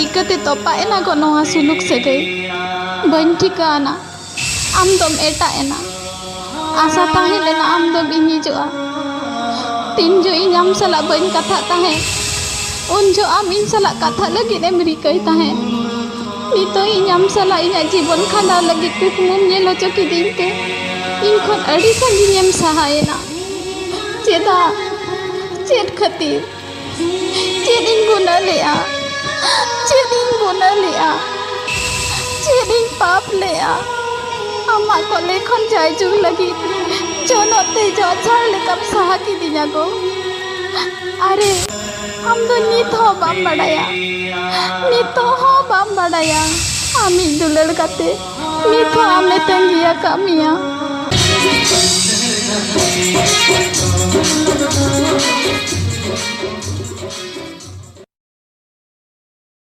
चिकाते तोपा एना को नोहा सुलुक सगई बन ठिकाना आम दम एटा एना आशा ताहे लेना आम दम इनिजोआ तीन जो इन आम सला बन कथा ताहे उन जो आम इन सला कथा लगी एम रिकई ताहे नितो इन आम सला इन जीवन खाना लगी कुकमुम नेलो चकिदिनते इन खन अड़ी संगिनेम सहायना चेदा चेद खातिर चेद इन गुना लेआ चेद इन गुना लेआ चेद इन पाप लेआ आमा को लेखन जायजू लगी जोनोते जो छाड़ लेकम सहा की दिना को अरे हम तो नित हो बाम बड़ाया नित हो बाम बड़ाया आमी दुलड़ काते नित हो आमे तंगिया कामिया